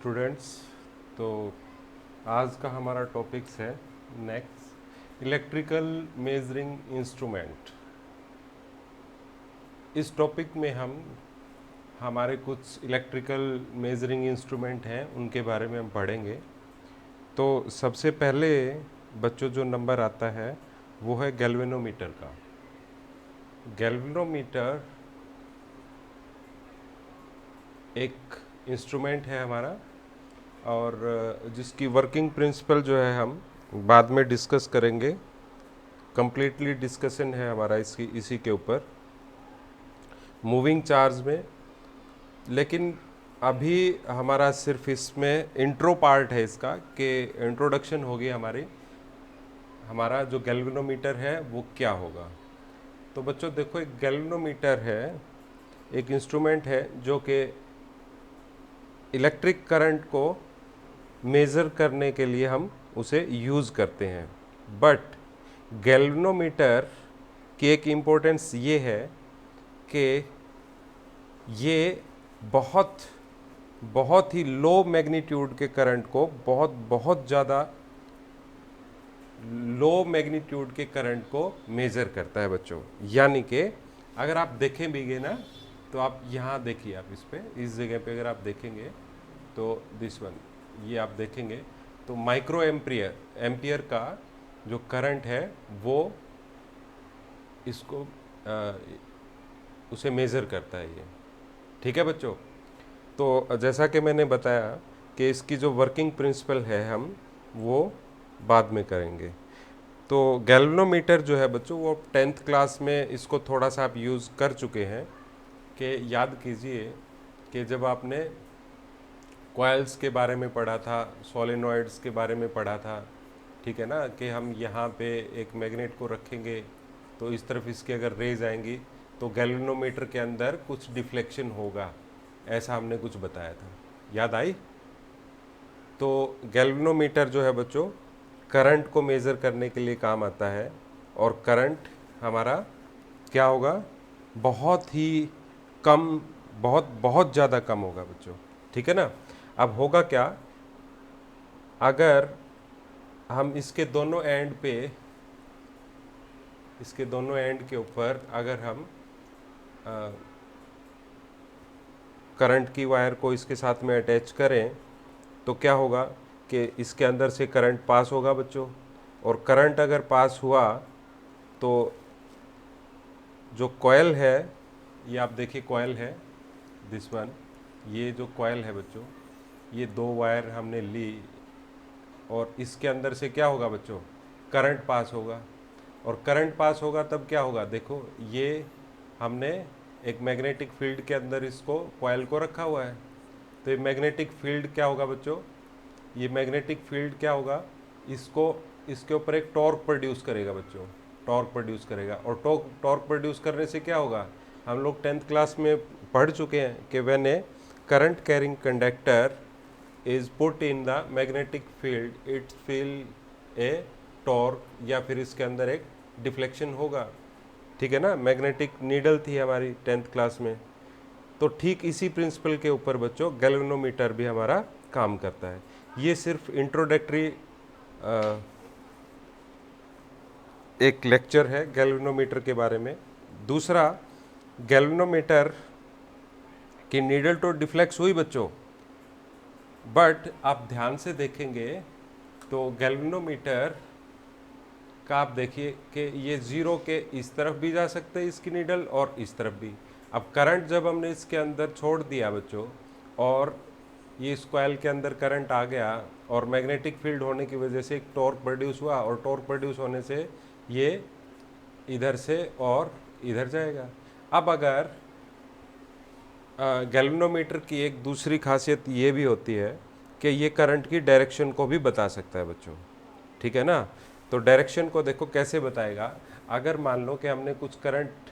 Students, तो आज का हमारा टॉपिक्स है नेक्स्ट इलेक्ट्रिकल मेजरिंग इंस्ट्रूमेंट। इस टॉपिक में हम हमारे कुछ इलेक्ट्रिकल मेजरिंग इंस्ट्रूमेंट हैं उनके बारे में हम पढ़ेंगे। तो सबसे पहले बच्चों जो नंबर आता है वो है गैल्वेनोमीटर का। गैल्वेनोमीटर एक इंस्ट्रूमेंट है हमारा और जिसकी वर्किंग प्रिंसिपल जो है हम बाद में डिस्कस करेंगे। कंप्लीटली डिस्कशन है हमारा इसी के ऊपर मूविंग चार्ज में, लेकिन अभी हमारा सिर्फ इसमें इंट्रो पार्ट है इसका कि इंट्रोडक्शन होगी हमारा जो गैल्वेनोमीटर है वो क्या होगा। तो बच्चों देखो, एक गैल्वेनोमीटर है, एक इंस्ट्रूमेंट है जो कि इलेक्ट्रिक करंट को मेज़र करने के लिए हम उसे यूज़ करते हैं। बट गैल्वेनोमीटर की एक इम्पोर्टेंस ये है कि ये बहुत बहुत ही लो मैग्नीट्यूड के करंट को बहुत ज़्यादा लो मैग्नीट्यूड के करंट को मेज़र करता है बच्चों। यानी कि अगर आप देखें भी ना, तो आप यहाँ देखिए, आप इस जगह पे अगर आप देखेंगे तो दिस वन, ये आप देखेंगे तो माइक्रो एम्पियर का जो करंट है वो इसको उसे मेज़र करता है ये। ठीक है बच्चों, तो जैसा कि मैंने बताया कि इसकी जो वर्किंग प्रिंसिपल है हम वो बाद में करेंगे। तो गैल्वेनोमीटर जो है बच्चों वो 10th क्लास में इसको थोड़ा सा आप यूज़ कर चुके हैं। कि याद कीजिए कि जब आपने कॉइल्स के बारे में पढ़ा था, सोलेनॉइड्स के बारे में पढ़ा था, ठीक है ना, कि हम यहाँ पे एक मैग्नेट को रखेंगे तो इस तरफ इसके अगर रेज आएंगी तो गैल्वेनोमीटर के अंदर कुछ डिफ्लेक्शन होगा, ऐसा हमने कुछ बताया था, याद आई। तो गैल्वेनोमीटर जो है बच्चों करंट को मेज़र करने के लिए काम आता है और करंट हमारा क्या होगा, बहुत ही कम, बहुत बहुत ज़्यादा कम होगा बच्चों। ठीक है ना। अब होगा क्या, अगर हम इसके दोनों एंड के ऊपर अगर हम करंट की वायर को इसके साथ में अटैच करें तो क्या होगा कि इसके अंदर से करंट पास होगा बच्चों। और करंट अगर पास हुआ तो जो कॉइल है, ये आप देखिए कॉइल है दिस वन, ये जो कॉइल है बच्चों, ये दो वायर हमने ली और इसके अंदर से क्या होगा बच्चों, करंट पास होगा। और करंट पास होगा तब क्या होगा, देखो ये हमने एक मैग्नेटिक फील्ड के अंदर इसको कॉइल को रखा हुआ है। तो ये मैग्नेटिक फील्ड क्या होगा बच्चों, ये मैग्नेटिक फील्ड क्या होगा, इसको इसके ऊपर एक टॉर्क प्रोड्यूस करेगा बच्चों, टॉर्क प्रोड्यूस करेगा। और टॉर्क प्रोड्यूस करने से क्या होगा, हम लोग 10th क्लास में पढ़ चुके हैं कि when A current carrying conductor is put in the magnetic field it feel a torque, या फिर इसके अंदर एक डिफ्लेक्शन होगा। ठीक है ना, मैग्नेटिक नीडल थी हमारी 10th क्लास में। तो ठीक इसी प्रिंसिपल के ऊपर बच्चों गैल्वेनोमीटर भी हमारा काम करता है। ये सिर्फ इंट्रोडक्टरी एक लेक्चर है गैल्वेनोमीटर के बारे में। दूसरा, गैल्वेनोमीटर की नीडल तो डिफ्लेक्स हुई बच्चों, बट आप ध्यान से देखेंगे तो गैल्वेनोमीटर का आप देखिए कि ये ज़ीरो के इस तरफ भी जा सकते हैं इसकी नीडल और इस तरफ भी। अब करंट जब हमने इसके अंदर छोड़ दिया बच्चों और ये इस कॉइल के अंदर करंट आ गया और मैग्नेटिक फील्ड होने की वजह से एक टॉर्क प्रोड्यूस हुआ और टॉर्क प्रोड्यूस होने से ये इधर से और इधर जाएगा। अब अगर गैल्वेनोमीटर की एक दूसरी खासियत ये भी होती है कि ये करंट की डायरेक्शन को भी बता सकता है बच्चों। ठीक है ना। तो डायरेक्शन को देखो कैसे बताएगा, अगर मान लो कि हमने कुछ करंट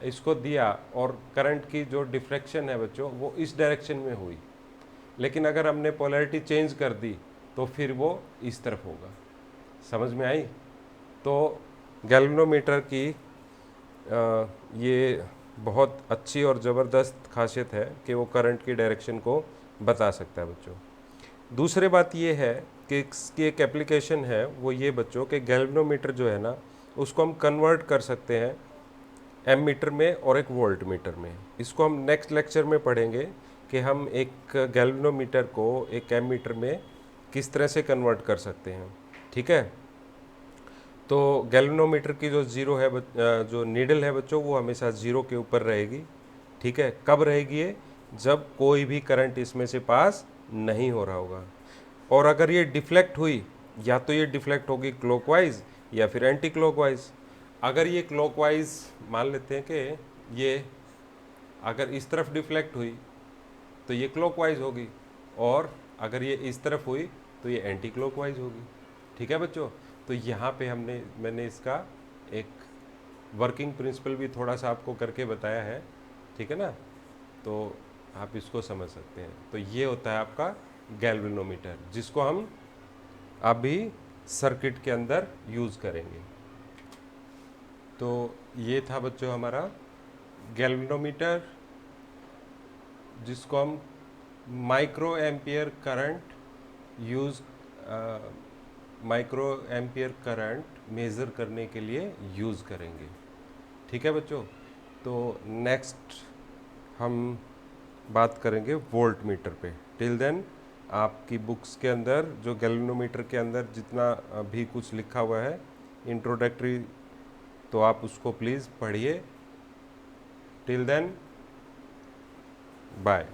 इसको दिया और करंट की जो डिफ्लेक्शन है बच्चों वो इस डायरेक्शन में हुई, लेकिन अगर हमने पोलैरिटी चेंज कर दी तो फिर वो इस तरफ होगा। समझ में आई। तो गैल्वेनोमीटर की ये बहुत अच्छी और ज़बरदस्त खासियत है कि वो करंट की डायरेक्शन को बता सकता है बच्चों। दूसरी बात ये है कि इसकी एक एप्लीकेशन है, वो ये बच्चों के गैल्वेनोमीटर जो है ना, उसको हम कन्वर्ट कर सकते हैं एम मीटर में और एक वोल्ट मीटर में। इसको हम नेक्स्ट लेक्चर में पढ़ेंगे कि हम एक गैल्वेनोमीटर को एक एम मीटर में किस तरह से कन्वर्ट कर सकते हैं। ठीक है, तो गैल्वेनोमीटर की जो ज़ीरो है जो नीडल है बच्चों, वो हमेशा ज़ीरो के ऊपर रहेगी। ठीक है, कब रहेगी ये? जब कोई भी करंट इसमें से पास नहीं हो रहा होगा। और अगर ये डिफ्लेक्ट हुई, या तो ये डिफ्लेक्ट होगी क्लॉकवाइज या फिर एंटी क्लॉकवाइज। अगर ये क्लॉकवाइज मान लेते हैं कि ये अगर इस तरफ डिफ्लेक्ट हुई तो ये क्लॉकवाइज होगी, और अगर ये इस तरफ हुई तो ये एंटी क्लॉकवाइज होगी। ठीक है बच्चों, तो यहाँ पे मैंने इसका एक वर्किंग प्रिंसिपल भी थोड़ा सा आपको करके बताया है। ठीक है ना, तो आप इसको समझ सकते हैं। तो ये होता है आपका गैल्वेनोमीटर, जिसको हम अभी सर्किट के अंदर यूज़ करेंगे। तो ये था बच्चों हमारा गैल्वेनोमीटर, जिसको हम micro ampere current micro ampere current measure करने के लिए यूज़ करेंगे। ठीक है बच्चों, तो नेक्स्ट हम बात करेंगे वोल्ट मीटर पे। टिल देन आपकी बुक्स के अंदर जो गैल्वेनोमीटर के अंदर जितना भी कुछ लिखा हुआ है इंट्रोडक्टरी, तो आप उसको प्लीज़ पढ़िए। Till then bye.